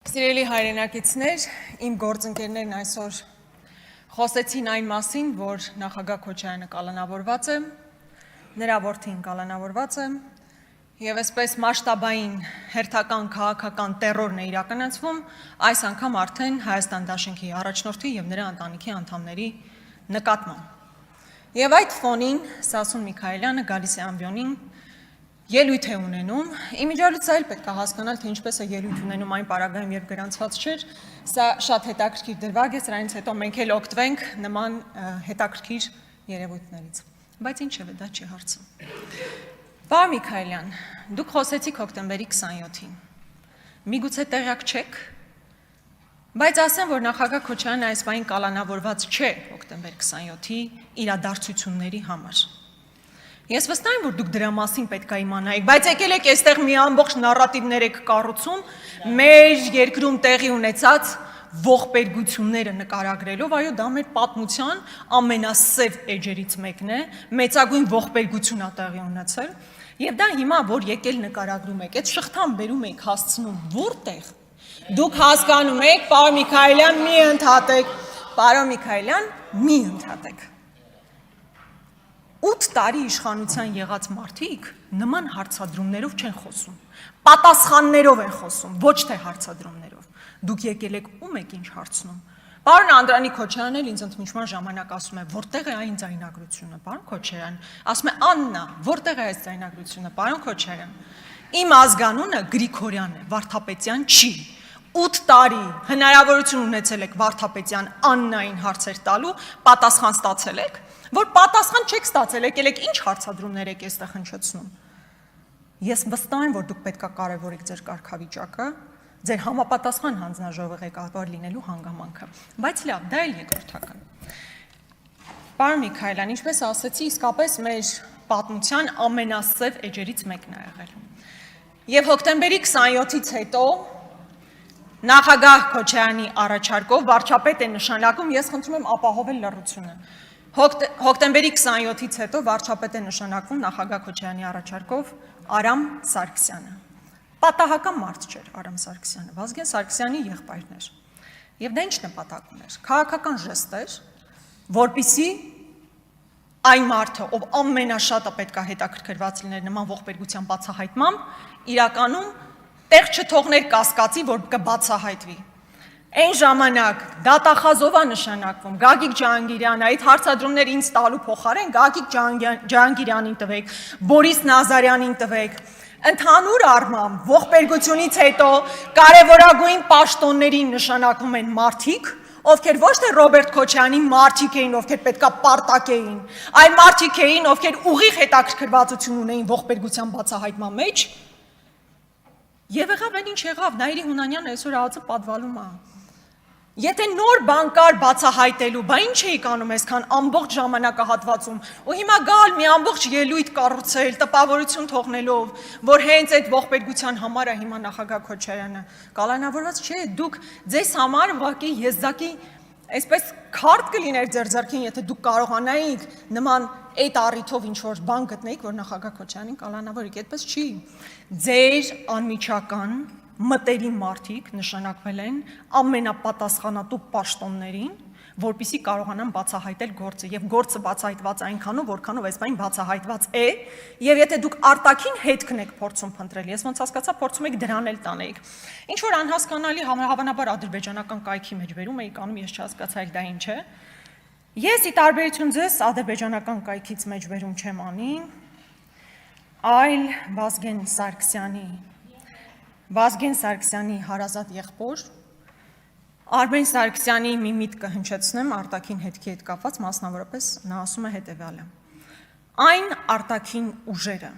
Սիրելի հայրենակիցներ, իմ գործընկերներն այսօր խոսեցին այն մասին, որ նախագահ Քոչարյանը կալանավորված է, նրա որդին կալանավորված է, եւ այսպես մասշտաբային հերթական քաղաքական տերորն է իրականացվում, այս անգամ արդեն Հայաստան Դաշնքի առաջնորդի եւ նրա ընտանիքի անդամների նկատմամբ։ Եվ այդ ֆոնին Սասուն Միքայելյանը գալիս է ամբիոնին ելույթ է ունենում, իմիջիալից այլ պետք է հասկանալ, թե ինչպես է ելույթ ունենում այն պարագայում, երբ գրանցված չէր, սա շատ հետաքրքիր դրվագ է, սրանից հետո մենք էլ օգտվենք նման հետաքրքիր երևույթներից։ Բայց ինչևէ, դա չի հարցը։ Պարոն Միքայելյան, դուք խոսեցիք հոկտեմբերի 27-ին։ Միգուցե տեղյակ չեք, բայց ասեմ, որ նախագահ Քոչարյանը այս բանին կալանավորված չէ հոկտեմբեր 27-ի իրադարձությունների համար։ Ես վստահ եմ, որ դուք դրա մասին պետք է իմանայիք, բայց եկել եք այստեղ մի ամբողջ նարատիվներ եք կառուցում մեր երկրում տեղի ունեցած ողբերգությունները նկարագրելով, այո, դա մեր պատմության ամենասև էջերից մեկն է, մեծագույն ողբերգություն է տեղի ունեցել, եւ դա հիմա, որ եկել նկարագրում եք, այդ շղթան բերում եք հասցնում որտեղ։ Դուք հասկանում եք, պարոն Միքայելյան, մի ընդհատեք, պարոն Միքայելյան, մի ընդհատեք։ 8 տարի իշխանության եղած մարդիկ նման հարցադրումներով չեն խոսում, պատասխաններով են խոսում, ոչ թե հարցադրումներով։ Դուք եկել եք ում եք ինչ հարցնում։ Պարոն Անդրանիկ Քոչարյանն էլ ինձ ընդմիջման ժամանակ ասում է, որտեղ է այն ձայնագրությունը, պարոն Քոչարյան, ասում է Աննա, որտեղ է այս ձայնագրությունը, պարոն Քոչարյան։ Իմ ազգանունը Գրիգորյան է, Վարդապետյան չի։ 8 տարի հնարավորություն ունեցել եք Վարդապետյան Աննային հարցեր տալու, պատասխան ստացել եք, որ պատասխան չեք ստացել, եկել եք ինչ հարցադրումներ եք այստեղ հնչեցնում։ Ես վստահ եմ, որ դուք պետք է կարևորեք ձեր կարգավիճակը, ձեր համապատասխան հանձնաժողովի ղեկավար լինելու հանգամանքը, բայց լավ, դա էլ երկրորդական։ Պարոն Միքայելյան, ինչպես ասեցի, իսկապես մեր պատմության ամենասև էջերից մեկն է եղել։ Եվ հոկտեմբերի 27-ից հետո նախագահ Քոչարյանի առաջարկով վարչապետ է նշանակում, ես խնդրում եմ ապահովել լռությունը։ Հոկտեմբերի 27-ից հետո վարչապետ է նշանակվում նախագահ Քոչարյանի առաջարկով Արամ Սարգսյանը։ Պատահական մարդ չէր Արամ Սարգսյանը, Վազգեն Սարգսյանի եղբայրն էր։ Եվ դա ինչ նպատակ ուներ։ Քաղաքական ժեստ էր, որպեսզի այն մարդը, ով ամենաշատը պետք է հետաքրքրված լիներ նման ողբերգության բացահայտմամբ, իրականում տեղ չթողներ կասկածի, որ կբացահայտվի։ Այն ժամանակ դատախազով է նշանակվում, Գագիկ Ջահանգիրյանը, այդ հարցադրումները ինձ տալու փոխարեն Գագիկ Ջահանգիրյանին տվեք, Բորիս Նազարյանին տվեք։ Ընդհանուր առմամբ ողբերգությունից հետո կարևորագույն պաշտոններին նշանակվում են մարդիկ, ովքեր ոչ թե Ռոբերտ Քոչարյանի մարդիկ էին, ովքեր պետքա պարտակ էին, այլ մարդիկ էին, ովքեր ուղիղ հետաքրքրվածություն ունեին ողբերգության բացահայտման մեջ։ Եվ եղավ այն ինչ եղավ, Նայիրի Հունանյանն այսօր ԱԱԾ պատվալում է։ Եթե նոր բան կար բացահայտելու, բա ինչ էիք անում այսքան ամբողջ ժամանակահատվածում, ու հիմա գալ մի ամբողջ ելույթ կառուցել, տպավորություն թողնելով, որ հենց այդ ողբերգության համար է հիմա նախագահ Քոչարյանը կալանավորված չէ, դուք ձեզ համար ուղղակի եզակի այսպես քարտ կլիներ ձեր ձեռքին, եթե դուք կարողանայիք նման այդ առիթով ինչ-որ բան գտնեիք, որ նախագահ Քոչարյանին կալանավորիք, այդպես չի։ Ձեր անմիջական մտերիմ մարդիկ նշանակվել են ամենապատասխանատու պաշտոններին, որպեսզի կարողանան բացահայտել գործը, եւ գործը բացահայտված այնքանով, որքանով այս բան բացահայտված է, եւ եթե դուք արտաքին հետքն եք փորձում փնտրել, ես ոնց հասկացա, փորձում եք դրան էլ տանեիք։ Ինչ որ անհասկանալի հավանաբար ադրբեջանական կայքի մեջ վերում էիք անում, ես չհասկացա էլ դա ինչ է։ Ես ի տարբերություն ձեզ ադրբեջանական կայքից մեջ վերում չեմ անի, այլ Վազգեն Սարգսյանի հարազատ եղբոր Արմեն Սարգսյանի մի միտքը հնչեցնեմ արտաքին հետքի հետ կապված, մասնավորապես նա ասում է հետևյալը. այն արտաքին ուժերը,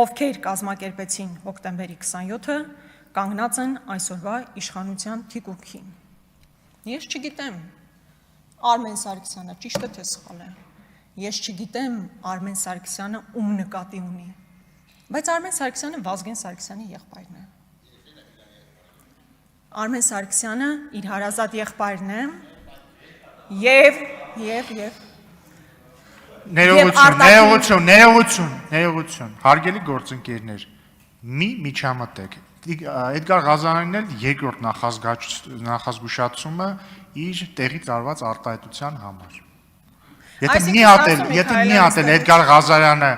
ովքեր կազմակերպեցին հոկտեմբերի 27-ը, կանգնած են այսօրվա իշխանության թիկունքին։ Ես չգիտեմ Արմեն Սարգսյանը ճիշտ է թե սխալ է։ Ես չգիտեմ Արմեն Սարգսյանը ում նկատի ունի։ Բայց Արմեն Սարգսյանը Վազգեն Սարգսյանի եղբայրն է։ Արմեն Սարգսյանը իր հարազատ եղբայրն է եւ Ներողություն, հարգելի գործընկերներ, մի միջամտեք, Էդգար Ղազարյանն էլ երկրորդ նախազգուշացումը իր տեղից արված արտահայտության համար։ Եթե մի հատ էլ Էդգար Ղազարյանը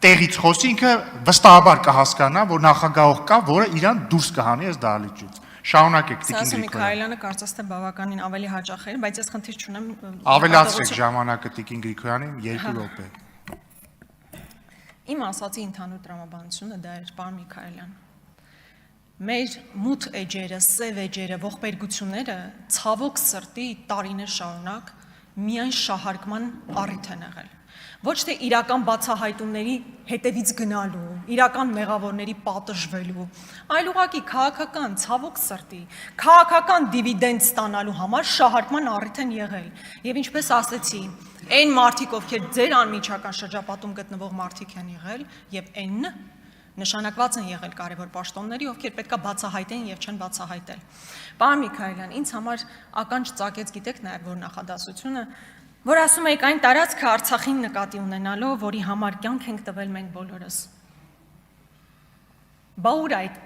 տեղից խոսի, ինքը վստահաբար կհասկանա, որ նախագահող կա, որը իրան դուրս կհանի այս դահլիճից։ Շարունակեք Տիկին Սասո Միքայելյանը կարծես թե բավականին ավելի հաճախ էր, բայց ես խնդիր չունեմ։ Ավելացրեք ժամանակը Տիկին Գրիգորյանին 2 րոպե։ Իմ ասացի ընդհանուր տրամաբանությունը դա էր, պարոն Միքայելյան։ Մեր մութ էջերը, սև էջերը, ողբերգությունները ցավոք սրտի տարիներ շարունակ միայն շահարկման առիթ են եղել։ Ոչ թե իրական բացահայտումների հետևից գնալու, իրական մեղավորների պատժվելու, այլ ուղղակի քաղաքական ցավոք սրտի, քաղաքական դիվիդենդ ստանալու համար շահարկման առիթ են եղել։ Եվ ինչպես ասեցի, այն մարդիկ, ովքեր ձեր անմիջական շրջապատում գտնվող մարդիկ են եղել, եւ այն նշանակված են եղել կարևոր պաշտոնների, ովքեր պետքա բացահայտեն եւ չեն բացահայտել։ Պարոն Միքայելյան, ինձ համար ականջ ծակեց, գիտեք նաեւ որ նախադասությունը, որ ասում եք այն տարածքը Արցախին նկատի ունենալով, որի համար կյանք ենք տվել մենք բոլորս։ Բա ուր այդ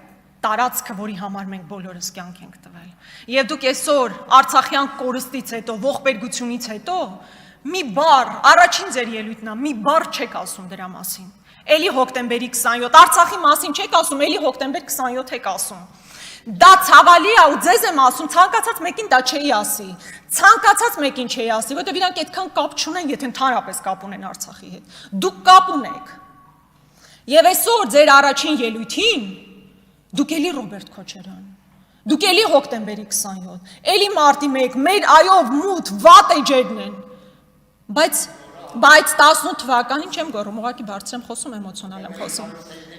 տարածքը, որի համար մենք բոլորս կյանք ենք տվել։ Եվ դուք այսօր Արցախյան կորստից հետո, ողբերգությունից հետո մի բառ, առաջին ձեր ելույթն է, մի բառ չեք ասում դրա մասին։ Էլի հոկտեմբերի 27, Արցախի մասին չեք ասում, էլի հոկտեմբեր 27 եք ասում։ Դա ցավալի է ու ձեզ եմ ասում, ցանկացած մեկին դա չէի ասի։ Ցանկացած մեկին չէի ասի, որովհետև իրանք այդքան կապ չունեն, եթե ընդհանրապես կապ ունեն Արցախի հետ։ Դուք կապ ունեք։ Եվ այսօր ձեր առաջին ելույթին դուք էլի Ռոբերտ Քոչարյան, դուք էլի հոկտեմբերի 27, էլի մարտի 1, մեր այով մութ վատ էջերն են։ Բայց 18 թվականին չեմ գոռում, ուղղակի բարձր եմ խոսում, էմոցիոնալ եմ խոսում։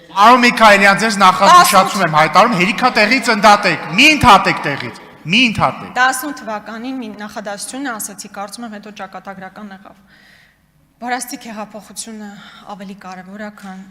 Պարոն Միքայելյան, ձեզ նախազգուշացում եմ հայտարարում, հերիքա տեղից ընդհատեք, մի ընդհատեք տեղից, մի ընդհատեք։ 18 թվականին մի նախադասություն ասացի, կարծում եմ հետո ճակատագրական եղավ։ Բարաստիկ հեղափոխությունը ավելի կարևոր է, քան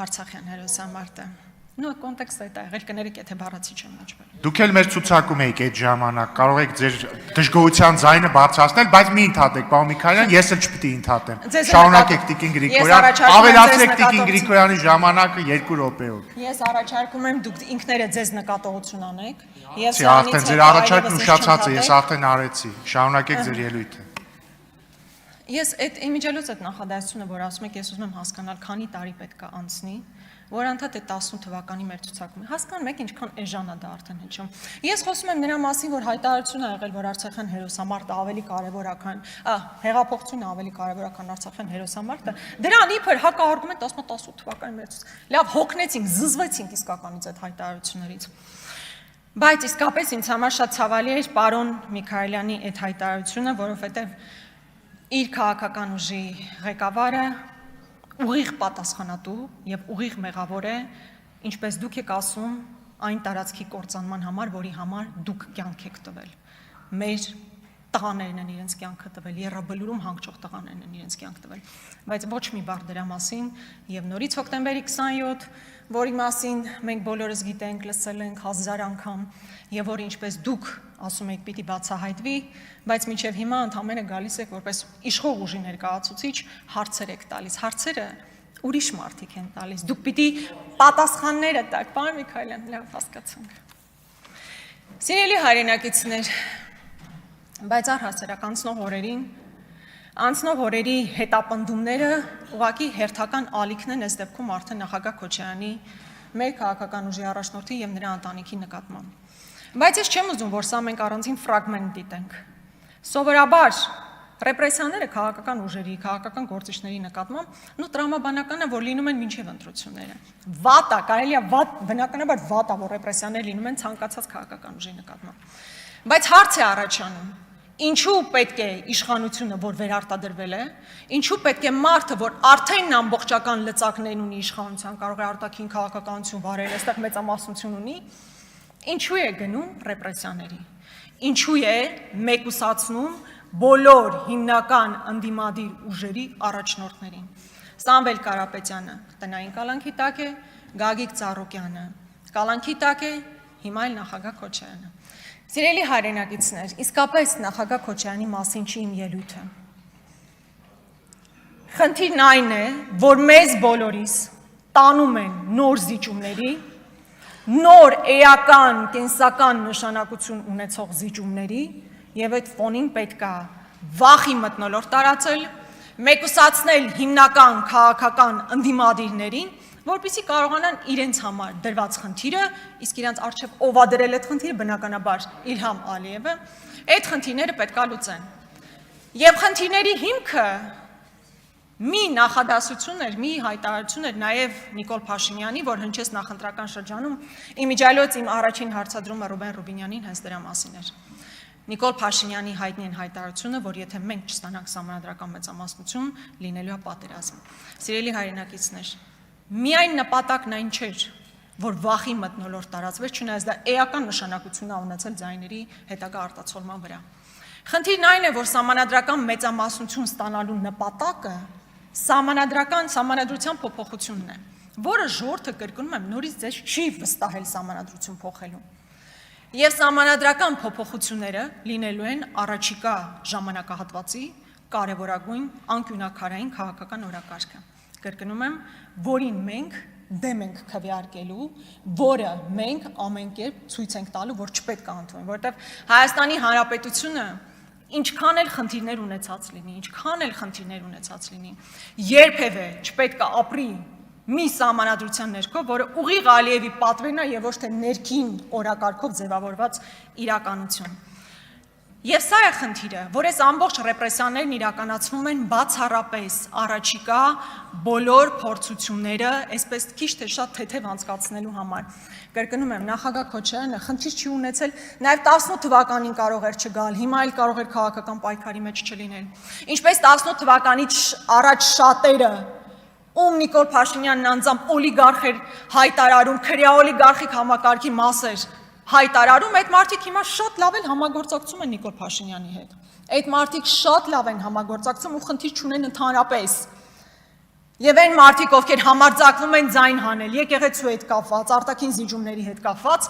Արցախյան հերոսամարտը։ Նո կոնտեքստը դա եղել կներեք, եթե բառացի չեմ աճվել։ Դուք էլ մեր ցուցակում եք այդ ժամանակ, կարող եք ձեր դժգոհության ձայնը բարձրացնել, բայց մի ընդհատեք, պարոն Միքայելյան, ես էլ չպիտի ընդհատեմ։ Շարունակեք Տիկին Գրիգորյան, ավելացրեք Տիկին Գրիգորյանի ժամանակը 2 րոպեով։ Ես առաջարկում եմ դուք ինքներդ ձեզ նկատողություն անեք։ Ես արդեն ձեր առաջարկն ուշացած է, ես արդեն արեցի։ Շարունակեք ձեր ելույթը։ Ես այդ իմիջելուց այդ նախադասությունը, որ ասում եք, ես ուզում եմ հասկանալ, քանի տարի պետք է անցնի, որ անդադ այդ 18 թվականի մեր ցուցակում է։ Հասկանում եք ինչքան էժան է դա արդեն հնչում։ Ես խոսում եմ նրա մասին, որ հայտարարություն ա եղել, որ Արցախյան հերոսամարտը ավելի կարևոր է, քան հեղափոխությունը ավելի կարևոր է, քան Արցախյան հերոսամարտը։ Դրան իբր հակաարգումենտ ասում է 18 թվականի մեր ցուցակ։ Լավ, հոգնեցինք, զզվեցինք իսկականից այդ հայտարարություններից։ Բայց իսկապես ինձ համար շատ ցավալի էր պարոն Միքայելյանի այդ հայտարարությունը, որովհետև իր քաղաքական ուժի ղեկավարը ուղիղ պատասխանատու եւ ուղիղ մեղավոր է, ինչպես դուք եք ասում, այն տարածքի կործանման համար, որի համար դուք կյանք եք տվել։ Մեր տղաներն են իրենց կյանքը տվել, Եռաբլուրում հանգչող տղաներն են իրենց կյանք տվել։ Բայց ոչ մի բառ դրա մասին եւ նորից հոկտեմբերի 27, որի մասին մենք բոլորս գիտենք, լսել ենք 1000 անգամ եւ որ ինչպես դուք ասում եք պիտի բացահայտվի, բայց մինչև հիմա ընդհանրապես գալիս եք որպես իշխող ուժի ներկայացուցիչ հարցեր եք տալիս։ Հարցերը ուրիշ մարդիկ են տալիս։ Դուք պիտի պատասխանները տաք, պարոն Միքայելյան, լավ հասկացանք։ Սիրելի հայրենակիցներ, բայց առհասարակ անցնող օրերի հետապնդումները ուղղակի հերթական ալիքն են այս դեպքում արդեն նախագահ Քոչարյանի մեր քաղաքական ուժի առաջնորդի եւ նրա ընտանիքի նկատմամբ։ Բայց ես չեմ ուզում, որ սա մենք առանձին ֆրագմենտ դիտենք։ Սովորաբար ռեպրեսիաները քաղաքական ուժերի, քաղաքական գործիչների նկատմամբ նու տրամաբանական է, որ լինում են մինչև ընտրությունները։ Վատ է, կարելի է բնականաբար վատ է, որ ռեպրեսիաներ լինում են ցանկացած քաղաքական ուժի նկատմամբ։ Բայց հարց է առաջանում. ինչու պետք է իշխանությունը, որ վերարտադրվել է, ինչու պետք է մարդը, որ արդեն ամբողջական լծակներ ունի իշխանության, կարող է արտաքին քաղաքականություն վարել, այստեղ մեծամասնություն ունի, ինչու է գնում ռեպրեսիաների, ինչու է մեկուսացնում բոլոր հիմնական ընդդիմադիր ուժերի առաջնորդներին։ Սամվել Կարապետյանը տնային կալանքի տակ է, Գագիկ Ծառուկյանը կալանքի տակ է, հիմա էլ նախագահ Քոչարյանը։ Սիրելի հայրենակիցներ, իսկապես նախագահ Քոչարյանի մասին չի իմ ելույթը։ Խնդիրն այն է, որ մեզ բոլորիս տանում են նոր զիջումների, նոր էական, կենսական նշանակություն ունեցող զիջումների եւ այդ ֆոնին պետք է վախի մթնոլորտ տարածել, մեկուսացնել հիմնական քաղաքական ընդդիմադիրներին, որպեսզի կարողանան իրենց համար դրված խնդիրը, իսկ իրենց արժեվ ով է դրել այդ խնդիրը, բնականաբար Իլհամ Ալիևը, այդ խնդիրները պետք է լուծեն։ Եվ խնդիրների հիմքը մի նախադասություն էր, մի հայտարարություն էր նաև Նիկոլ Փաշինյանի, որ հնչեց նախընտրական շրջանում, իմիջիայլոց իմ առաջին հարցադրումը Ռուբեն Ռուբինյանին հենց դրա մասին էր։ Նիկոլ Փաշինյանի հայտնի հայտարարությունը, որ եթե մենք չստանանք սահմանադրական մեծամասնություն, լինելու է պատերազմ։ Սիրելի հայրենակիցներ, միայն նպատակն այն չէր, որ վախի մթնոլորտ տարածվեց, չնայած դա էական նշանակություն է ունեցել ձայների հետագա արտացոլման վրա։ Խնդիրն այն է, որ սահմանադրական մեծամասնություն ստանալու նպատակը սահմանադրության փոփոխությունն է, որը ժողովուրդը կրկնում եմ նորից ձեզ չի վստահել սահմանադրություն փոխելու։ Եվ սահմանադրական փոփոխությունները լինելու են առաջիկա ժամանակահատվածի կարևորագույն անկյունակարային քաղաքական օրակարգը։ Կրկնում եմ, որին մենք դեմ ենք քվեարկելու, որը մենք ամեն կերպ ցույց ենք տալու, որ չպետք է ընդունենք, որովհետև Հայաստանի Հանրապետությունը ինչքան էլ խնդիրներ ունեցած լինի, երբևէ չպետք է ապրի մի սահմանադրության ներքո, որը ուղիղ Ալիևի պատվերն է եւ ոչ թե ներքին օրակարգով ձևավորված իրականություն։ Եվ սա է խնդիրը, որ այս ամբողջ ռեպրեսիաներն իրականացվում են բացառապես առաջիկա բոլոր փորձությունները, այսպես քիչ թե շատ թեթև անցկացնելու համար։ Կրկնում եմ, նախագահ Քոչարյանը խնդիր չի ունեցել, նաև 18 թվականին կարող էր չգալ, հիմա էլ կարող էր քաղաքական պայքարի մեջ չլինել։ Ինչպես 18 թվականից առաջ շատերը, ում Նիկոլ Փաշինյանն անձամբ օլիգարխ էր հայտարարում, քրեաօլիգարխիկ համակարգի մաս էր հայտարարում, այդ մարդիկ հիմա շատ լավ էլ համագործակցում են Նիկոլ Փաշինյանի հետ։ Այդ մարդիկ շատ լավ են համագործակցում ու խնդիր չունեն ընդհանրապես։ Եվ այն մարդիկ, ովքեր համարձակվում են ձայն հանել եկեղեցու հետ կապված, արտաքին զիջումների հետ կապված,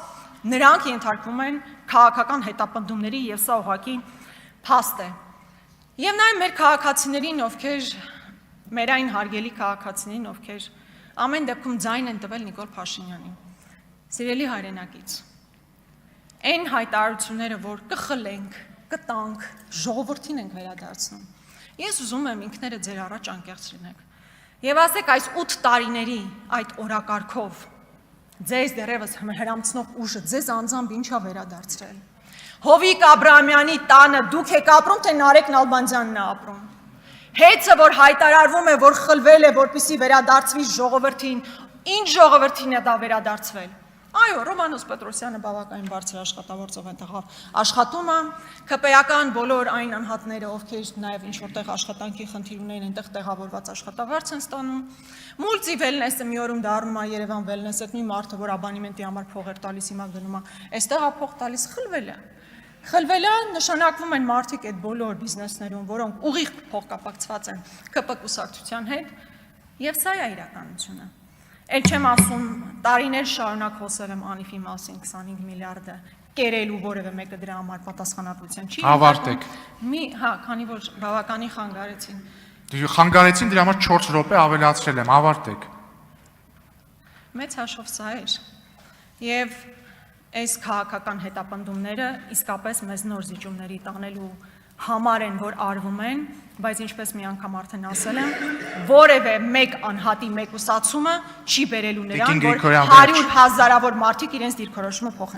նրանք ենթարկվում են քաղաքական հետապնդումների եւ սա ուղղակի փաստ է։ Եվ նաեւ մեր քաղաքացիներին, ովքեր մեր այն հարգելի քաղաքացիներին, ովքեր ամեն դեպքում ձայն են տվել Նիկոլ Փաշինյանին։ Սիրելի հայրենակից, այն հայտարարությունները, որ կխլենք, կտանք, ժողովրդին ենք վերադարձնում։ Ես ուզում եմ ինքները ձեր առաջ անկեղծ լինեք։ Եվ ասեք այս 8 տարիների այդ օրակարգով ձեզ դեռևս հրամցնող ուժը ձեզ անձամբ ինչա վերադարձրել։ Հովիկ Աբրահամյանի տանը դուք եք ապրում, թե Նարեկ Նալբանդյանն է ապրում։ Հեծը, որ հայտարարվում է, որ խլվել է, որպեսզի վերադարձվի ժողովրդին, ինչ ժողովրդին է դա վերադարձվել։ Այո, Ռոմանոս Պետրոսյանը բավականին բարձր աշխատավործով են աշխատում է, ԿՊ-ական բոլոր այն անհատները, ովքեր նաև ինչ-որտեղ աշխատանքի խնդիր ունեն, այնտեղ տեղավորված աշխատավարձ են ստանում։ Մուլտի վելնեսը մի օրում դառնում է Երևան վելնես, այդ մի մարդը, որ աբանիմենտի համար փող էր տալիս, հիմա գնում է, այստեղ է փող տալիս, խլվել է։ Խլվել է, նշանակվում են մարդիկ այդ բոլոր բիզնեսներում, որոնք ուղիղ փոխկապակցված են ԿՊ կուսակցության հետ, եւ սա է իրականությունը։ Էլ չեմ ասում, տարիներ շարունակ խոսել եմ Անիֆի մասին 25 միլիարդը կերելու որևէ մեկը դրա համար պատասխանատվության չի։ Ավարտեք։ Քանի որ բավականին խանգարեցին։ Խանգարեցին, դրա համար 4 րոպե ավելացրել եմ, ավարտեք։ Մեծ հաշվով սա էր։ Եվ այս քաղաքական հետապնդումները իսկապես մեզ նոր զիջումների տանելու համար են, որ արվում են, բայց ինչպես մի անգամ արդեն ասել եմ, որևէ մեկ անհատի մեկուսացումը չի բերելու նրան, որ 100 հազարավոր մարդիկ իրենց դիրքորոշումը փոխեն։